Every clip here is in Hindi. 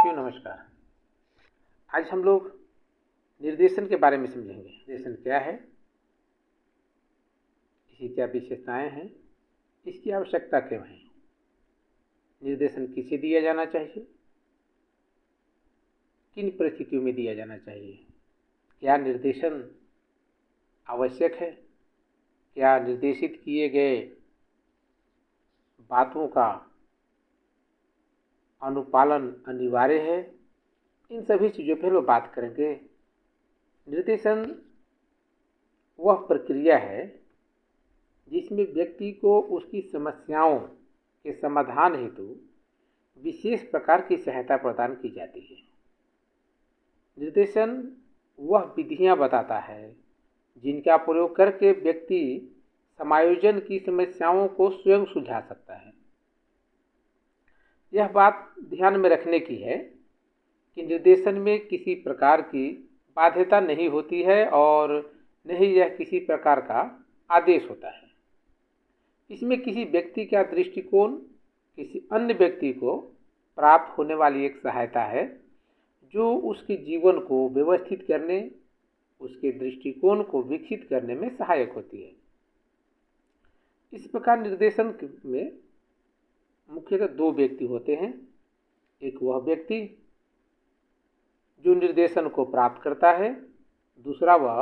साथियों नमस्कार। आज हम लोग निर्देशन के बारे में समझेंगे। निर्देशन क्या है, इसकी क्या विशेषताएं हैं, इसकी आवश्यकता क्यों है, निर्देशन किसे दिया जाना चाहिए, किन परिस्थितियों में दिया जाना चाहिए, क्या निर्देशन आवश्यक है, क्या निर्देशित किए गए बातों का अनुपालन अनिवार्य है। इन सभी चीज़ों पर हम बात करेंगे। निर्देशन वह प्रक्रिया है जिसमें व्यक्ति को उसकी समस्याओं के समाधान हेतु विशेष प्रकार की सहायता प्रदान की जाती है। निर्देशन वह विधियां बताता है जिनका प्रयोग करके व्यक्ति समायोजन की समस्याओं को स्वयं सुलझा सकता है। यह बात ध्यान में रखने की है कि निर्देशन में किसी प्रकार की बाध्यता नहीं होती है और न ही यह किसी प्रकार का आदेश होता है। इसमें किसी व्यक्ति का दृष्टिकोण किसी अन्य व्यक्ति को प्राप्त होने वाली एक सहायता है जो उसके जीवन को व्यवस्थित करने, उसके दृष्टिकोण को विकसित करने में सहायक होती है। इस प्रकार निर्देशन में मुख्यतः दो व्यक्ति होते हैं। एक वह व्यक्ति जो निर्देशन को प्राप्त करता है, दूसरा वह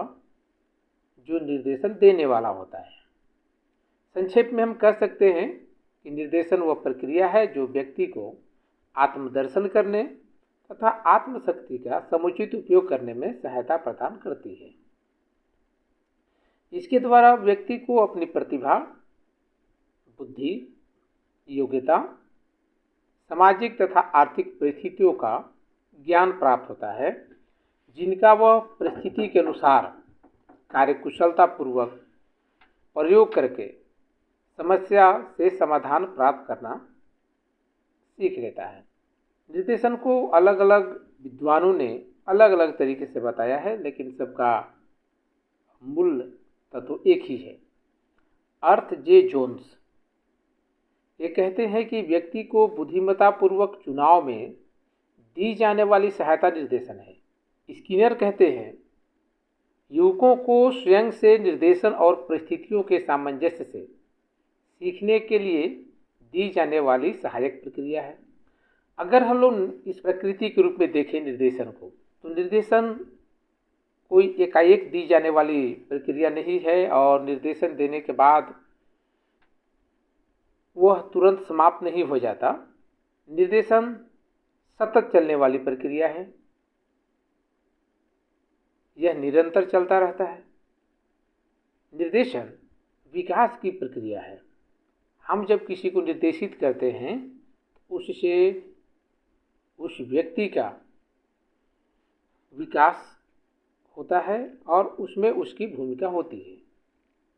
जो निर्देशन देने वाला होता है। संक्षेप में हम कह सकते हैं कि निर्देशन वह प्रक्रिया है जो व्यक्ति को आत्मदर्शन करने तथा आत्मशक्ति का समुचित उपयोग करने में सहायता प्रदान करती है। इसके द्वारा व्यक्ति को अपनी प्रतिभा, बुद्धि, योग्यता, सामाजिक तथा आर्थिक परिस्थितियों का ज्ञान प्राप्त होता है जिनका वह परिस्थिति के अनुसार कार्यकुशलतापूर्वक प्रयोग करके समस्या से समाधान प्राप्त करना सीख लेता है। निर्देशन को अलग अलग विद्वानों ने अलग अलग तरीके से बताया है, लेकिन सबका मूल तत्व एक ही है। अर्थ जे जोन्स ये कहते हैं कि व्यक्ति को बुद्धिमत्तापूर्वक चुनाव में दी जाने वाली सहायता निर्देशन है। स्किनर कहते हैं युवकों को स्वयं से निर्देशन और परिस्थितियों के सामंजस्य से सीखने के लिए दी जाने वाली सहायक प्रक्रिया है। अगर हम लोग इस प्रकृति के रूप में देखें निर्देशन को, तो निर्देशन कोई एकाएक दी जाने वाली प्रक्रिया नहीं है और निर्देशन देने के बाद वह तुरंत समाप्त नहीं हो जाता। निर्देशन सतत चलने वाली प्रक्रिया है, यह निरंतर चलता रहता है। निर्देशन विकास की प्रक्रिया है। हम जब किसी को निर्देशित करते हैं उससे उस व्यक्ति का विकास होता है और उसमें उसकी भूमिका होती है।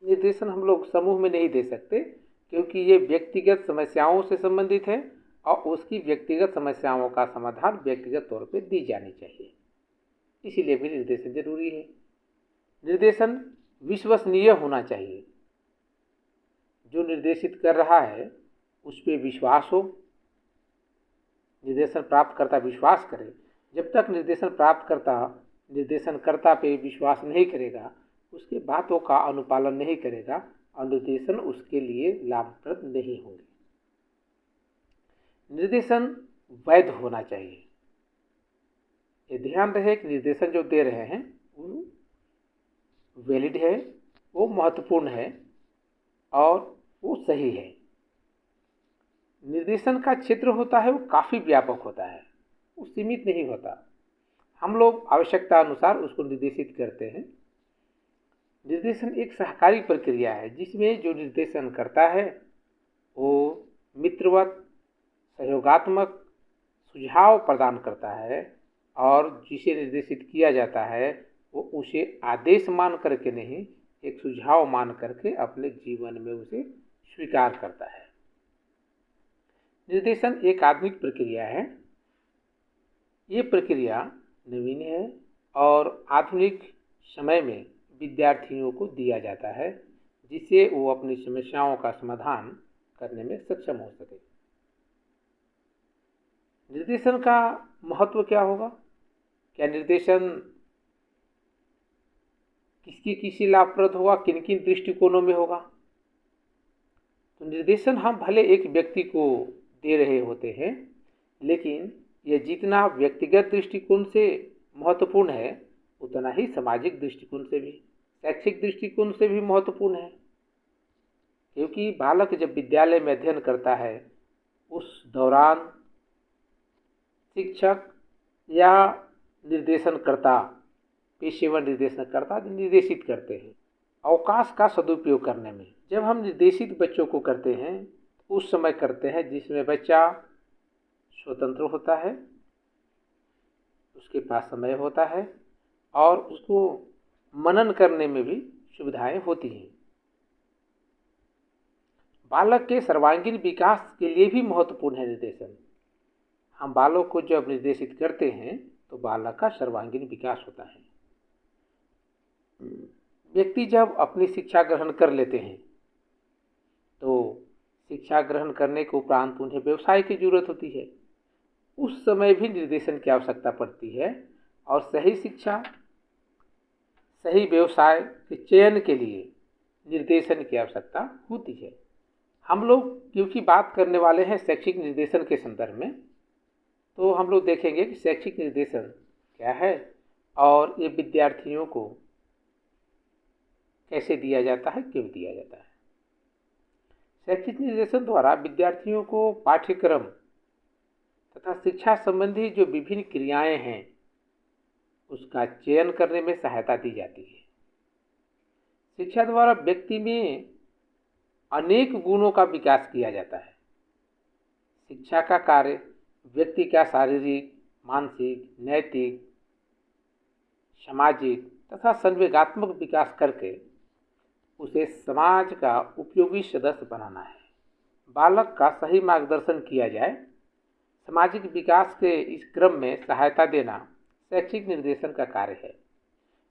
निर्देशन हम लोग समूह में नहीं दे सकते क्योंकि ये व्यक्तिगत समस्याओं से संबंधित है और उसकी व्यक्तिगत समस्याओं का समाधान व्यक्तिगत तौर पे दी जानी चाहिए। इसीलिए भी निर्देशन जरूरी है। निर्देशन विश्वसनीय होना चाहिए। जो निर्देशित कर रहा है उस पर विश्वास हो, निर्देशन प्राप्तकर्ता विश्वास करे। जब तक निर्देशनकर्ता पे विश्वास नहीं करेगा, उसके बातों का अनुपालन नहीं करेगा और निर्देशन उसके लिए लाभप्रद नहीं होंगे। निर्देशन वैध होना चाहिए। ये ध्यान रहे कि निर्देशन जो दे रहे हैं वो वैलिड है, वो महत्वपूर्ण है और वो सही है। निर्देशन का क्षेत्र होता है वो काफ़ी व्यापक होता है, वो सीमित नहीं होता। हम लोग आवश्यकता अनुसार उसको निर्देशित करते हैं। निर्देशन एक सहकारी प्रक्रिया है जिसमें जो निर्देशन करता है वो मित्रवत, सहयोगात्मक सुझाव प्रदान करता है और जिसे निर्देशित किया जाता है वो उसे आदेश मान करके नहीं, एक सुझाव मान करके अपने जीवन में उसे स्वीकार करता है। निर्देशन एक आधुनिक प्रक्रिया है। ये प्रक्रिया नवीन है और आधुनिक समय में विद्यार्थियों को दिया जाता है जिससे वो अपनी समस्याओं का समाधान करने में सक्षम हो सके। निर्देशन का महत्व क्या होगा, क्या निर्देशन किसकी किसी लाभप्रद होगा, किन किन दृष्टिकोणों में होगा। तो निर्देशन हम भले एक व्यक्ति को दे रहे होते हैं, लेकिन यह जितना व्यक्तिगत दृष्टिकोण से महत्वपूर्ण है उतना ही सामाजिक दृष्टिकोण से भी, शैक्षिक दृष्टिकोण से भी महत्वपूर्ण है। क्योंकि बालक जब विद्यालय में अध्ययन करता है उस दौरान शिक्षक या निर्देशनकर्ता, पेशेवर निर्देशनकर्ता निर्देशित करते हैं अवकाश का सदुपयोग करने में। जब हम निर्देशित बच्चों को करते हैं उस समय करते हैं जिसमें बच्चा स्वतंत्र होता है, उसके पास समय होता है और उसको मनन करने में भी सुविधाएं होती हैं। बालक के सर्वांगीण विकास के लिए भी महत्वपूर्ण है निर्देशन। हम बालक को जब निर्देशित करते हैं तो बालक का सर्वांगीण विकास होता है। व्यक्ति जब अपनी शिक्षा ग्रहण कर लेते हैं तो शिक्षा ग्रहण करने के उपरांत उन्हें व्यवसाय की जरूरत होती है। उस समय भी निर्देशन की आवश्यकता पड़ती है और सही शिक्षा, सही व्यवसाय के चयन के लिए निर्देशन की आवश्यकता होती है। हम लोग क्योंकि बात करने वाले हैं शैक्षिक निर्देशन के संदर्भ में, तो हम लोग देखेंगे कि शैक्षिक निर्देशन क्या है और ये विद्यार्थियों को कैसे दिया जाता है, क्यों दिया जाता है। शैक्षिक निर्देशन द्वारा विद्यार्थियों को पाठ्यक्रम तथा शिक्षा संबंधी जो विभिन्न क्रियाएं हैं उसका चयन करने में सहायता दी जाती है। शिक्षा द्वारा व्यक्ति में अनेक गुणों का विकास किया जाता है। शिक्षा का कार्य व्यक्ति का शारीरिक, मानसिक, नैतिक, सामाजिक तथा संवेगात्मक विकास करके उसे समाज का उपयोगी सदस्य बनाना है। बालक का सही मार्गदर्शन किया जाए, सामाजिक विकास के इस क्रम में सहायता देना शैक्षिक निर्देशन का कार्य है।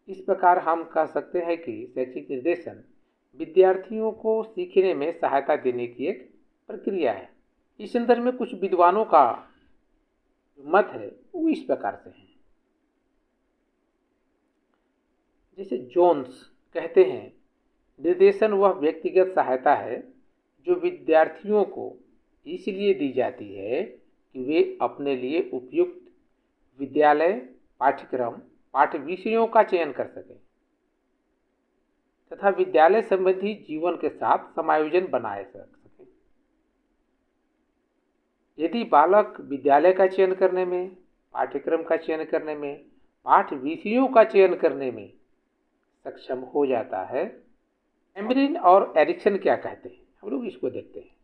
इस प्रकार हम कह सकते हैं कि शैक्षिक निर्देशन विद्यार्थियों को सीखने में सहायता देने की एक प्रक्रिया है। इस संदर्भ में कुछ विद्वानों का मत है वो इस प्रकार से है। जैसे जोन्स कहते हैं, निर्देशन वह व्यक्तिगत सहायता है जो विद्यार्थियों को इसलिए दी जाती है कि वे अपने लिए उपयुक्त विद्यालय पाठ्यक्रम, पाठ्य विषयों का चयन कर सकें तथा विद्यालय संबंधी जीवन के साथ समायोजन बनाए रख सकें। यदि बालक विद्यालय का चयन करने में, पाठ्यक्रम का चयन करने में, पाठ्य विषयों का चयन करने में सक्षम हो जाता है, एमरिन और एरिक्सन क्या कहते हैं, हम लोग इसको देखते हैं।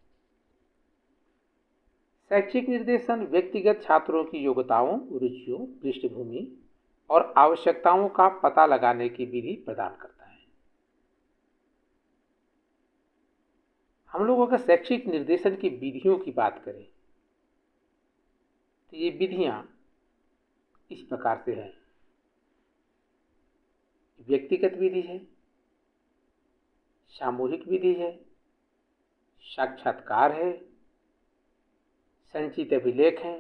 शैक्षिक निर्देशन व्यक्तिगत छात्रों की योग्यताओं, रुचियों, पृष्ठभूमि और आवश्यकताओं का पता लगाने की विधि प्रदान करता है। हम लोग अगर शैक्षिक निर्देशन की विधियों की बात करें तो ये विधियां इस प्रकार से हैं। व्यक्तिगत विधि है, सामूहिक विधि है, साक्षात्कार है, संचित अभिलेख हैं,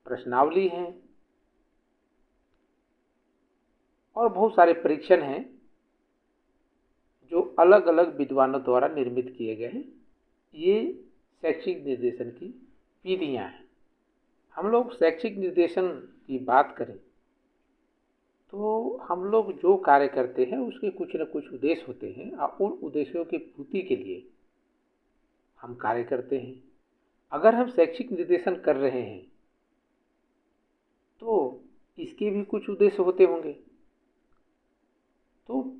प्रश्नावली हैं और बहुत सारे परीक्षण हैं जो अलग अलग विद्वानों द्वारा निर्मित किए गए हैं। ये शैक्षिक निर्देशन की विधियां हैं। हम लोग शैक्षिक निर्देशन की बात करें तो हम लोग जो कार्य करते हैं उसके कुछ न कुछ उद्देश्य होते हैं और उन उद्देश्यों की पूर्ति के लिए हम कार्य करते हैं। अगर हम शैक्षिक निर्देशन कर रहे हैं तो इसके भी कुछ उद्देश्य होते होंगे, तो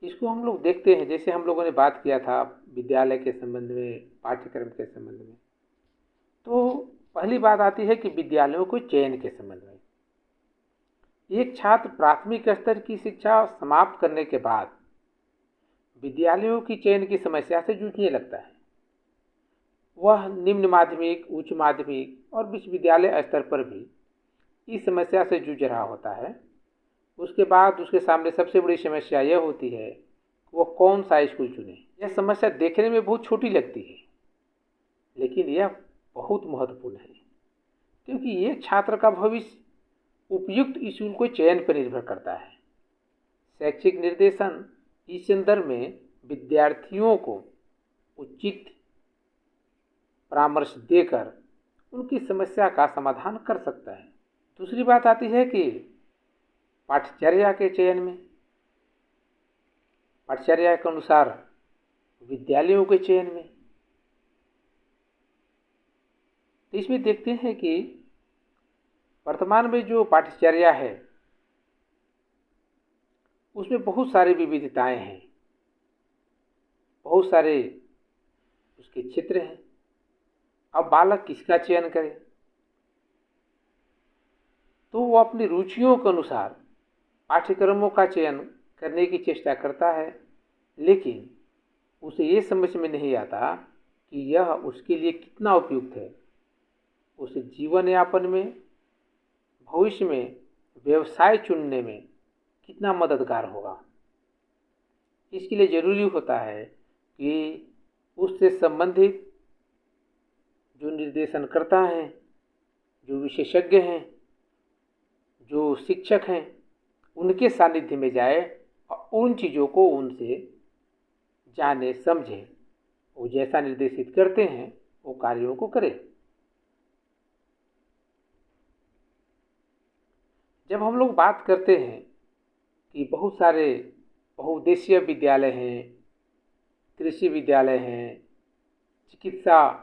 इसको हम लोग देखते हैं। जैसे हम लोगों ने बात किया था विद्यालय के संबंध में, पाठ्यक्रम के संबंध में, तो पहली बात आती है कि विद्यालयों को चयन के संबंध में। एक छात्र प्राथमिक स्तर की शिक्षा समाप्त करने के बाद विद्यालयों की चयन की समस्या से जूझने लगता है। वह निम्न माध्यमिक, उच्च माध्यमिक और विश्वविद्यालय स्तर पर भी इस समस्या से जूझ रहा होता है। उसके बाद उसके सामने सबसे बड़ी समस्या यह होती है कि वह कौन सा स्कूल चुने। यह समस्या देखने में बहुत छोटी लगती है, लेकिन यह बहुत महत्वपूर्ण है। क्योंकि ये छात्र का भविष्य उपयुक्त स्कूल को चयन पर निर्भर करता है। शैक्षिक निर्देशन इस संदर्भ में विद्यार्थियों को उचित परामर्श देकर उनकी समस्या का समाधान कर सकता है। दूसरी बात आती है कि पाठ्यचर्या के चयन में, पाठ्यचर्या के अनुसार विद्यालयों के चयन में, तो इसमें देखते हैं कि वर्तमान में जो पाठ्यचर्या है उसमें बहुत सारी विविधताएं हैं, बहुत सारे उसके क्षेत्र हैं। अब बालक किसका चयन करे, तो वो अपनी रुचियों के अनुसार पाठ्यक्रमों का चयन करने की चेष्टा करता है, लेकिन उसे ये समझ में नहीं आता कि यह उसके लिए कितना उपयुक्त है, उसे जीवन यापन में, भविष्य में व्यवसाय चुनने में कितना मददगार होगा। इसके लिए ज़रूरी होता है कि उससे संबंधित जो निर्देशनकर्ता हैं, जो विशेषज्ञ हैं, जो शिक्षक हैं, उनके सानिध्य में जाए और उन चीज़ों को उनसे जाने समझे, वो जैसा निर्देशित करते हैं वो कार्यों को करें। जब हम लोग बात करते हैं कि बहुत सारे बहुउद्देशीय विद्यालय हैं, कृषि विद्यालय हैं, चिकित्सा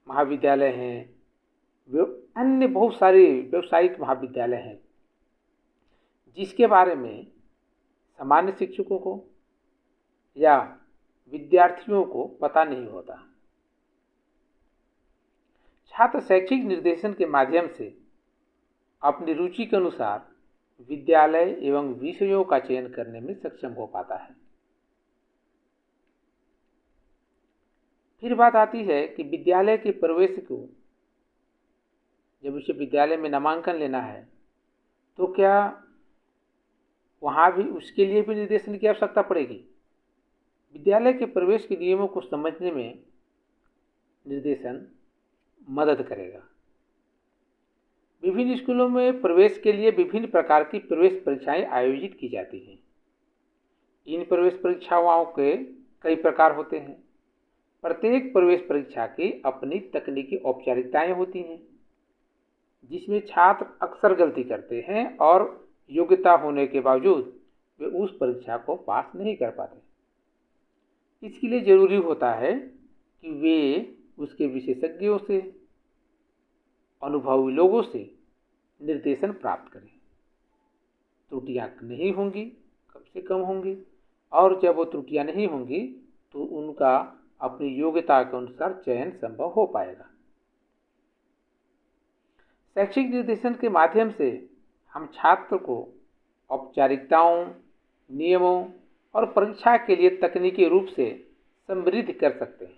महाविद्यालय हैं, अन्य बहुत सारे व्यावसायिक महाविद्यालय हैं, जिसके बारे में सामान्य शिक्षकों को या विद्यार्थियों को पता नहीं होता। छात्र शैक्षिक निर्देशन के माध्यम से अपनी रुचि के अनुसार विद्यालय एवं विषयों का चयन करने में सक्षम हो पाता है। फिर बात आती है कि विद्यालय के प्रवेश को, जब उसे विद्यालय में नामांकन लेना है तो क्या वहाँ भी उसके लिए भी निर्देशन की आवश्यकता पड़ेगी। विद्यालय के प्रवेश के नियमों को समझने में निर्देशन मदद करेगा। विभिन्न स्कूलों में प्रवेश के लिए विभिन्न प्रकार की प्रवेश परीक्षाएं आयोजित की जाती हैं। इन प्रवेश परीक्षाओं के कई प्रकार होते हैं। प्रत्येक प्रवेश परीक्षा की अपनी तकनीकी औपचारिकताएं होती हैं, जिसमें छात्र अक्सर गलती करते हैं और योग्यता होने के बावजूद वे उस परीक्षा को पास नहीं कर पाते। इसके लिए ज़रूरी होता है कि वे उसके विशेषज्ञों से, अनुभवी लोगों से निर्देशन प्राप्त करें। त्रुटियां नहीं होंगी, कम से कम होंगी, और जब वो त्रुटियां नहीं होंगी तो उनका अपनी योग्यता के अनुसार चयन संभव हो पाएगा। शैक्षिक निर्देशन के माध्यम से हम छात्र को औपचारिकताओं, नियमों और परीक्षा के लिए तकनीकी रूप से समृद्ध कर सकते हैं,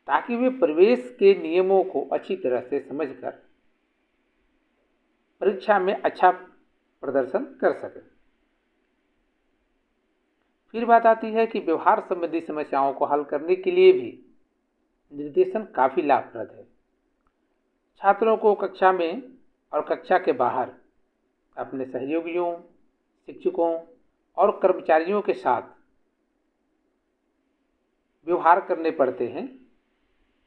ताकि वे प्रवेश के नियमों को अच्छी तरह से समझकर परीक्षा में अच्छा प्रदर्शन कर सकें। फिर बात आती है कि व्यवहार संबंधी समस्याओं को हल करने के लिए भी निर्देशन काफ़ी लाभप्रद है। छात्रों को कक्षा में और कक्षा के बाहर अपने सहयोगियों, शिक्षकों और कर्मचारियों के साथ व्यवहार करने पड़ते हैं।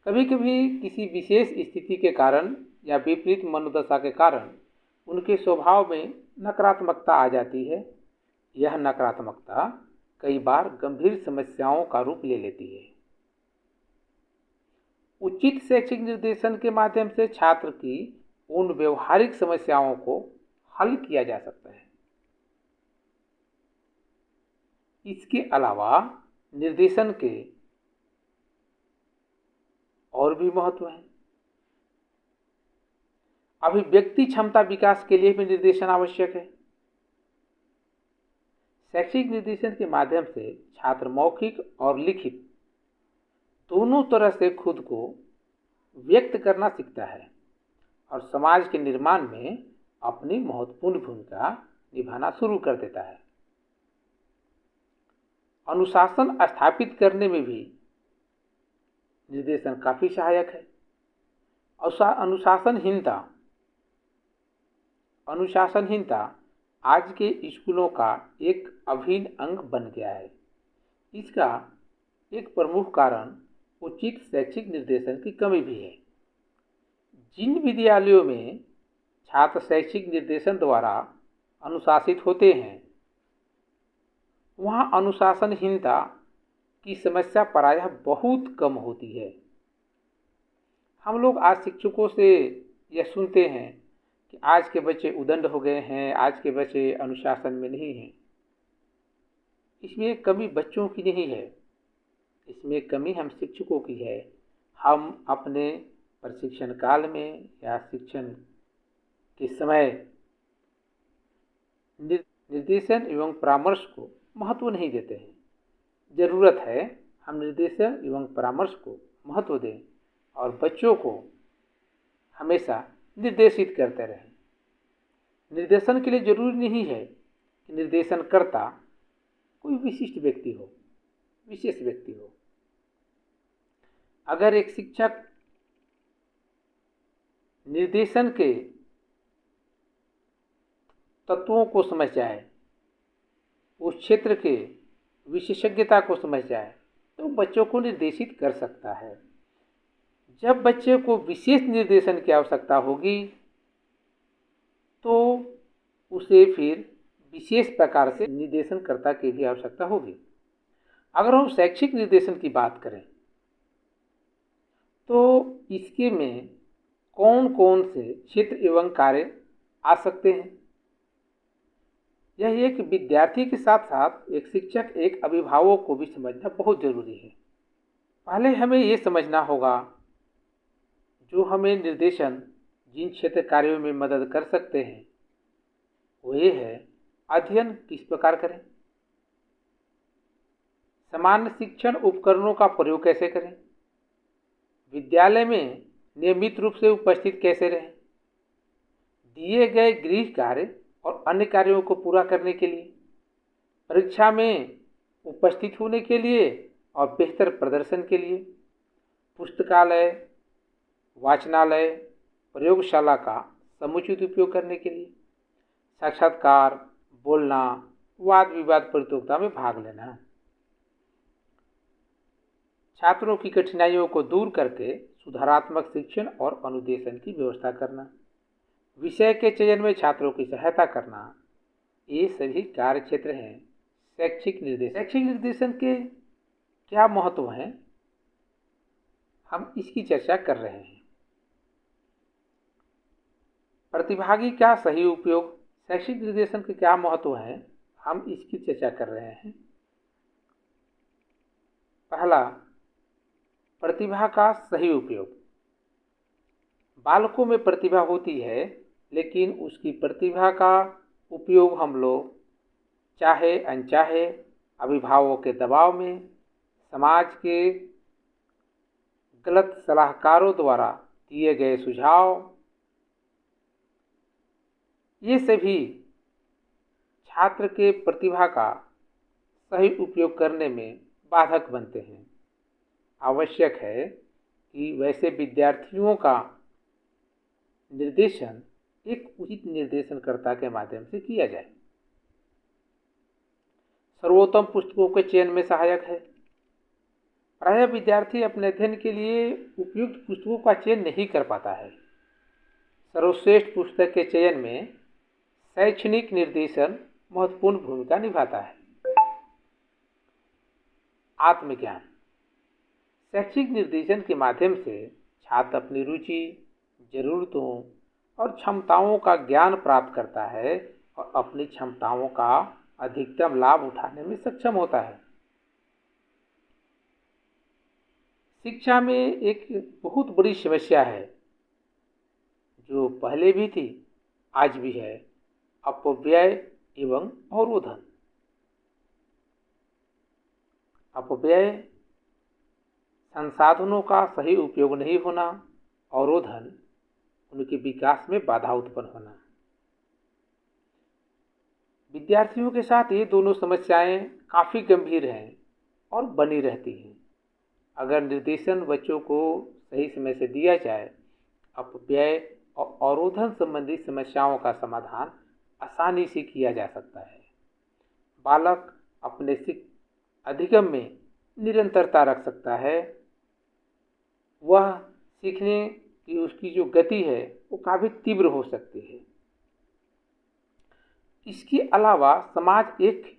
कभी कभी किसी विशेष स्थिति के कारण या विपरीत मनोदशा के कारण उनके स्वभाव में नकारात्मकता आ जाती है। यह नकारात्मकता कई बार गंभीर समस्याओं का रूप ले लेती है। उचित शैक्षिक निर्देशन के माध्यम से छात्र की उन व्यवहारिक समस्याओं को हल किया जा सकता है। इसके अलावा निर्देशन के और भी महत्व है। अभिव्यक्ति क्षमता विकास के लिए भी निर्देशन आवश्यक है। शैक्षिक निर्देशन के माध्यम से छात्र मौखिक और लिखित दोनों तरह से खुद को व्यक्त करना सीखता है और समाज के निर्माण में अपनी महत्वपूर्ण भूमिका निभाना शुरू कर देता है। अनुशासन स्थापित करने में भी निर्देशन काफ़ी सहायक है। अनुशासनहीनता आज के स्कूलों का एक अभिन्न अंग बन गया है। इसका एक प्रमुख कारण उचित शैक्षिक निर्देशन की कमी भी है। जिन विद्यालयों में छात्र शैक्षिक निर्देशन द्वारा अनुशासित होते हैं, वहाँ अनुशासनहीनता की समस्या प्रायः बहुत कम होती है। हम लोग आज शिक्षकों से यह सुनते हैं कि आज के बच्चे उदंड हो गए हैं, आज के बच्चे अनुशासन में नहीं हैं। इसमें कमी बच्चों की नहीं है, इसमें कमी हम शिक्षकों की है। हम अपने प्रशिक्षण काल में या शिक्षण के समय निर्देशन एवं परामर्श को महत्व नहीं देते हैं। ज़रूरत है हम निर्देशन एवं परामर्श को महत्व दें और बच्चों को हमेशा निर्देशित करते रहें। निर्देशन के लिए जरूरी नहीं है कि निर्देशनकर्ता कोई विशिष्ट व्यक्ति हो, विशेष व्यक्ति हो। अगर एक शिक्षक निर्देशन के तत्वों को समझ जाए, उस क्षेत्र के विशेषज्ञता को समझ जाए, तो बच्चों को निर्देशित कर सकता है। जब बच्चे को विशेष निर्देशन की आवश्यकता होगी तो उसे फिर विशेष प्रकार से निर्देशनकर्ता की भी आवश्यकता होगी। अगर हम शैक्षिक निर्देशन की बात करें तो इसके में कौन कौन से क्षेत्र एवं कार्य आ सकते हैं, यह एक विद्यार्थी के साथ साथ एक शिक्षक, एक अभिभावक को भी समझना बहुत जरूरी है। पहले हमें ये समझना होगा जो हमें निर्देशन जिन क्षेत्र कार्यों में मदद कर सकते हैं वो ये है, अध्ययन किस प्रकार करें, सामान्य शिक्षण उपकरणों का प्रयोग कैसे करें, विद्यालय में नियमित रूप से उपस्थित कैसे रहें, दिए गए गृह कार्य और अन्य कार्यों को पूरा करने के लिए, परीक्षा में उपस्थित होने के लिए और बेहतर प्रदर्शन के लिए, पुस्तकालय, वाचनालय, प्रयोगशाला का समुचित उपयोग करने के लिए, साक्षात्कार, बोलना, वाद विवाद प्रतियोगिता में भाग लेना, छात्रों की कठिनाइयों को दूर करके सुधारात्मक शिक्षण और अनुदेशन की व्यवस्था करना, विषय के चयन में छात्रों की सहायता करना, ये सभी कार्य क्षेत्र हैं शैक्षिक निर्देशन। शैक्षिक निर्देशन के क्या महत्व हैं, हम इसकी चर्चा कर रहे हैं। प्रतिभागी का सही उपयोग, शैक्षिक निर्देशन के क्या महत्व हैं, हम इसकी चर्चा कर रहे हैं। पहला, प्रतिभा का सही उपयोग। बालकों में प्रतिभा होती है, लेकिन उसकी प्रतिभा का उपयोग हम लोग चाहे अनचाहे, अभिभावकों के दबाव में, समाज के गलत सलाहकारों द्वारा दिए गए सुझाव, ये सभी छात्र के प्रतिभा का सही उपयोग करने में बाधक बनते हैं। आवश्यक है कि वैसे विद्यार्थियों का निर्देशन एक उचित निर्देशनकर्ता के माध्यम से किया जाए। सर्वोत्तम पुस्तकों के चयन में सहायक है। प्रायः विद्यार्थी अपने अध्ययन के लिए उपयुक्त पुस्तकों का चयन नहीं कर पाता है। सर्वश्रेष्ठ पुस्तक के चयन में शैक्षणिक निर्देशन महत्वपूर्ण भूमिका निभाता है। आत्मज्ञान। शैक्षिक निर्देशन के माध्यम से छात्र अपनी रुचि, जरूरतों और क्षमताओं का ज्ञान प्राप्त करता है और अपनी क्षमताओं का अधिकतम लाभ उठाने में सक्षम होता है। शिक्षा में एक बहुत बड़ी समस्या है जो पहले भी थी, आज भी है, अपव्यय एवं अवरोधन। अपव्यय, संसाधनों का सही उपयोग नहीं होना, अवरोधन, उनके विकास में बाधा उत्पन्न होना। विद्यार्थियों के साथ ये दोनों समस्याएं काफ़ी गंभीर हैं और बनी रहती हैं। अगर निर्देशन बच्चों को सही समय से दिया जाए, अपव्यय और अवरोधन संबंधी समस्याओं का समाधान आसानी से किया जा सकता है। बालक अपने अधिगम में निरंतरता रख सकता है। वह सीखने की उसकी जो गति है वो काफ़ी तीव्र हो सकती है। इसके अलावा समाज एक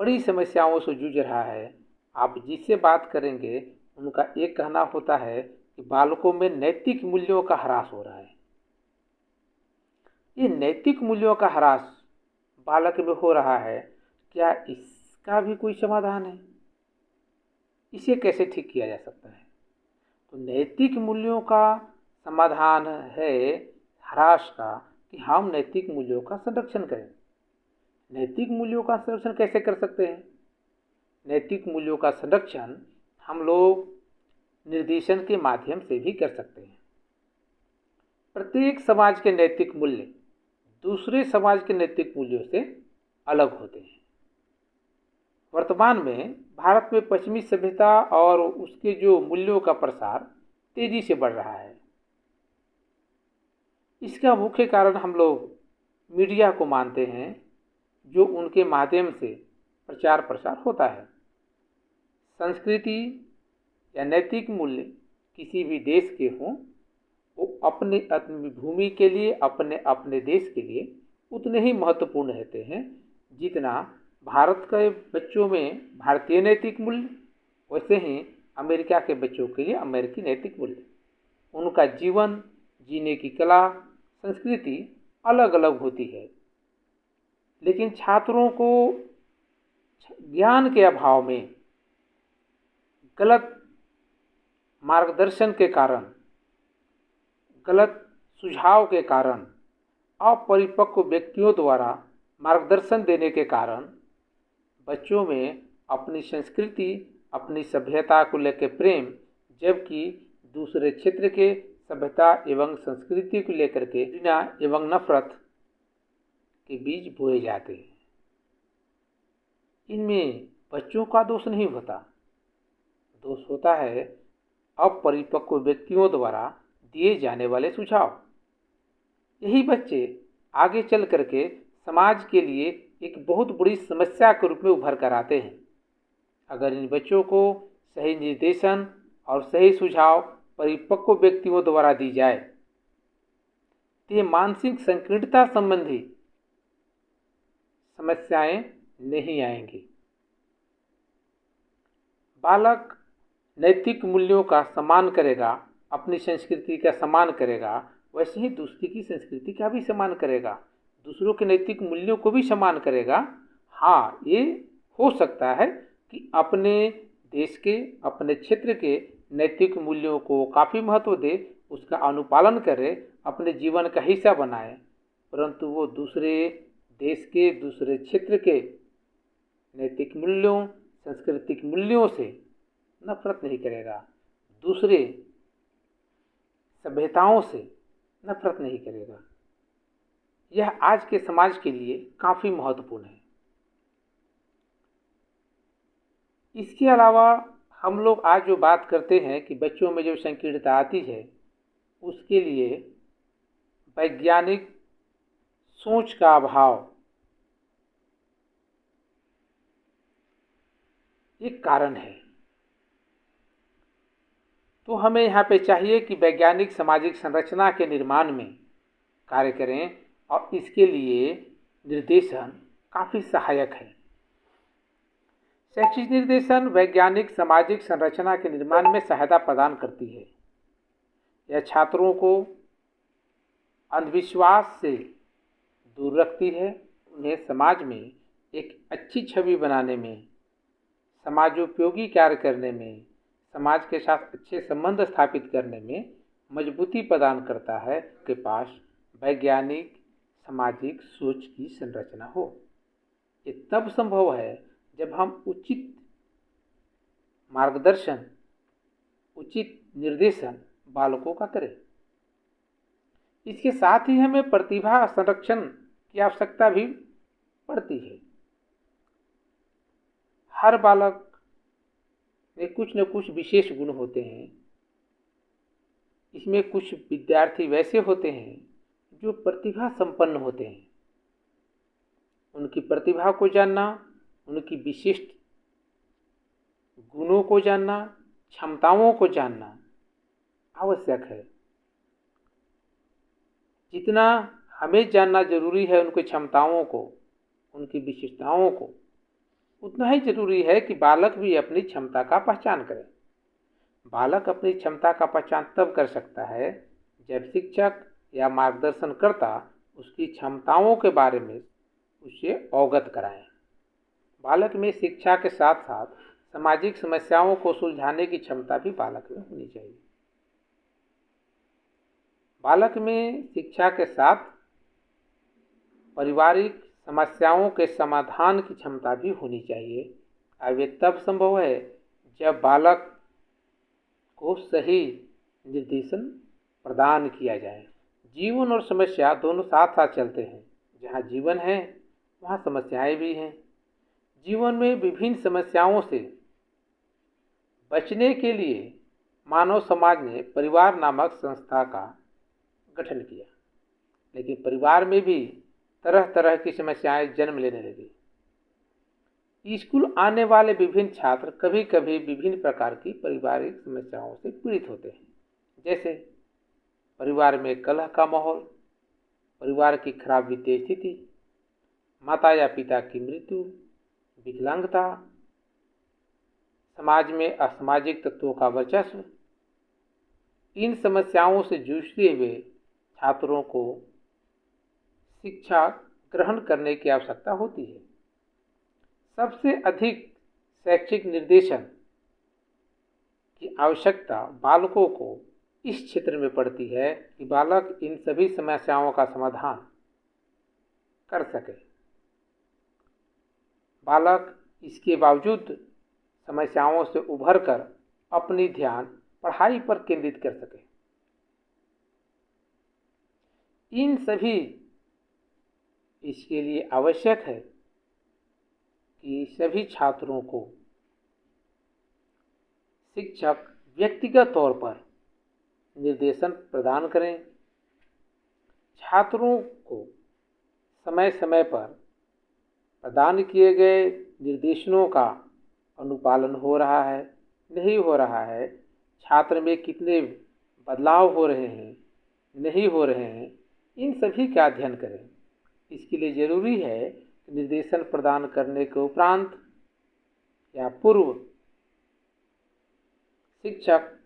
बड़ी समस्याओं से जूझ रहा है। आप जिससे बात करेंगे उनका एक कहना होता है कि बालकों में नैतिक मूल्यों का ह्रास हो रहा है। ये नैतिक मूल्यों का ह्रास बालक में हो रहा है, क्या इसका भी कोई समाधान है? इसे कैसे ठीक किया जा सकता है? तो नैतिक मूल्यों का समाधान है ह्रास का कि हम नैतिक मूल्यों का संरक्षण करें। नैतिक मूल्यों का संरक्षण कैसे कर सकते हैं? नैतिक मूल्यों का संरक्षण हम लोग निर्देशन के माध्यम से भी कर सकते हैं। प्रत्येक समाज के नैतिक मूल्य दूसरे समाज के नैतिक मूल्यों से अलग होते हैं। वर्तमान में भारत में पश्चिमी सभ्यता और उसके जो मूल्यों का प्रसार तेजी से बढ़ रहा है। इसका मुख्य कारण हम लोग मीडिया को मानते हैं, जो उनके माध्यम से प्रचार प्रसार होता है। संस्कृति या नैतिक मूल्य किसी भी देश के हों, वो अपने भूमि के लिए, अपने अपने देश के लिए उतने ही महत्वपूर्ण रहते हैं जितना भारत के बच्चों में भारतीय नैतिक मूल्य, वैसे ही अमेरिका के बच्चों के लिए अमेरिकी नैतिक मूल्य। उनका जीवन जीने की कला, संस्कृति अलग अलग होती है। लेकिन छात्रों को ज्ञान के अभाव में, गलत मार्गदर्शन के कारण, गलत सुझाव के कारण, अपरिपक्व व्यक्तियों द्वारा मार्गदर्शन देने के कारण बच्चों में अपनी संस्कृति, अपनी सभ्यता को लेकर प्रेम, जबकि दूसरे क्षेत्र के सभ्यता एवं संस्कृति को लेकर के घृणा एवं नफरत के बीज बोए जाते हैं। इनमें बच्चों का दोष नहीं होता, दोष होता है अपरिपक्व व्यक्तियों द्वारा दिए जाने वाले सुझाव। यही बच्चे आगे चल करके समाज के लिए एक बहुत बड़ी समस्या के रूप में उभर कर आते हैं। अगर इन बच्चों को सही निर्देशन और सही सुझाव परिपक्व व्यक्तियों द्वारा दी जाए तो ये मानसिक संकीर्णता संबंधी समस्याएं नहीं आएंगी। बालक नैतिक मूल्यों का सम्मान करेगा, अपनी संस्कृति का सम्मान करेगा, वैसे ही दूसरे की संस्कृति का भी सम्मान करेगा, दूसरों के नैतिक मूल्यों को भी सम्मान करेगा। हाँ, ये हो सकता है कि अपने देश के, अपने क्षेत्र के नैतिक मूल्यों को काफ़ी महत्व दे, उसका अनुपालन करे, अपने जीवन का हिस्सा बनाए, परंतु वो दूसरे देश के, दूसरे क्षेत्र के नैतिक मूल्यों, सांस्कृतिक मूल्यों से नफरत नहीं करेगा, दूसरे सभ्यताओं से नफरत नहीं करेगा। यह आज के समाज के लिए काफ़ी महत्वपूर्ण है। इसके अलावा हम लोग आज जो बात करते हैं कि बच्चों में जो संकीर्णता आती है, उसके लिए वैज्ञानिक सोच का अभाव एक कारण है। तो हमें यहाँ पे चाहिए कि वैज्ञानिक सामाजिक संरचना के निर्माण में कार्य करें और इसके लिए निर्देशन काफ़ी सहायक है। शैक्षिक निर्देशन वैज्ञानिक सामाजिक संरचना के निर्माण में सहायता प्रदान करती है। यह छात्रों को अंधविश्वास से दूर रखती है, उन्हें समाज में एक अच्छी छवि बनाने में, समाजोपयोगी कार्य करने में, समाज के साथ अच्छे संबंध स्थापित करने में मजबूती प्रदान करता है के पास वैज्ञानिक सामाजिक सोच की संरचना हो। ये तब संभव है जब हम उचित मार्गदर्शन, उचित निर्देशन बालकों का करें। इसके साथ ही हमें प्रतिभा संरक्षण की आवश्यकता भी पड़ती है। हर बालक में कुछ न कुछ विशेष गुण होते हैं इसमें कुछ विद्यार्थी वैसे होते हैं जो प्रतिभा संपन्न होते हैं। उनकी प्रतिभा को जानना, उनकी विशिष्ट गुणों को जानना, क्षमताओं को जानना आवश्यक है। जितना हमें जानना जरूरी है उनकी क्षमताओं को, उनकी विशेषताओं को, उतना ही जरूरी है कि बालक भी अपनी क्षमता का पहचान करे। बालक अपनी क्षमता का पहचान तब कर सकता है जब शिक्षक या मार्गदर्शनकर्ता उसकी क्षमताओं के बारे में उसे अवगत कराएं। बालक में शिक्षा के साथ साथ सामाजिक समस्याओं को सुलझाने की क्षमता भी बालक में होनी चाहिए। बालक में शिक्षा के साथ पारिवारिक समस्याओं के समाधान की क्षमता भी होनी चाहिए। अब ये तब संभव है जब बालक को सही निर्देशन प्रदान किया जाए। जीवन और समस्या दोनों साथ साथ चलते हैं। जहाँ जीवन है वहाँ समस्याएं भी हैं। जीवन में विभिन्न समस्याओं से बचने के लिए मानव समाज ने परिवार नामक संस्था का गठन किया, लेकिन परिवार में भी तरह तरह की समस्याएं जन्म लेने लगी। स्कूल आने वाले विभिन्न छात्र कभी कभी विभिन्न प्रकार की पारिवारिक समस्याओं से पीड़ित होते हैं, जैसे परिवार में कलह का माहौल, परिवार की खराब वित्तीय स्थिति, माता या पिता की मृत्यु, विकलांगता, समाज में असामाजिक तत्वों का वर्चस्व। इन समस्याओं से जूझते हुए छात्रों को शिक्षा ग्रहण करने की आवश्यकता होती है। सबसे अधिक शैक्षिक निर्देशन की आवश्यकता बालकों को इस क्षेत्र में पड़ती है कि बालक इन सभी समस्याओं का समाधान कर सके। बालक इसके बावजूद समस्याओं से उभरकर अपनी ध्यान पढ़ाई पर केंद्रित कर सके। इन सभी इसके लिए आवश्यक है कि सभी छात्रों को शिक्षक व्यक्तिगत तौर पर निर्देशन प्रदान करें। छात्रों को समय समय पर प्रदान किए गए निर्देशों का अनुपालन हो रहा है, नहीं हो रहा है, छात्र में कितने बदलाव हो रहे हैं, नहीं हो रहे हैं, इन सभी का अध्ययन करें। इसके लिए ज़रूरी है कि निर्देशन प्रदान करने के उपरांत या पूर्व शिक्षक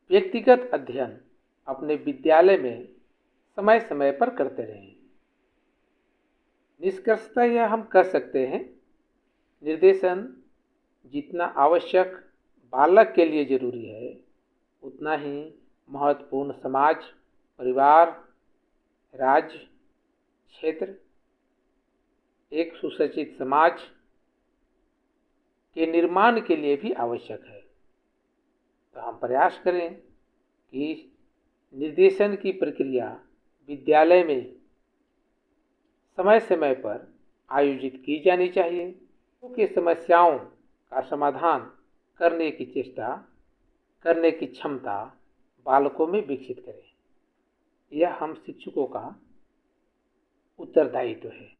व्यक्तिगत अध्ययन अपने विद्यालय में समय समय पर करते रहें। निष्कर्षतः यह हम कह सकते हैं, निर्देशन जितना आवश्यक बालक के लिए जरूरी है, उतना ही महत्वपूर्ण समाज, परिवार, राज्य, क्षेत्र, एक सुसज्जित समाज के निर्माण के लिए भी आवश्यक है। तो हम प्रयास करें कि निर्देशन की प्रक्रिया विद्यालय में समय समय पर आयोजित की जानी चाहिए, क्योंकि समस्याओं का समाधान करने की चेष्टा, करने की क्षमता बालकों में विकसित करें। यह हम शिक्षकों का उत्तरदायित्व है।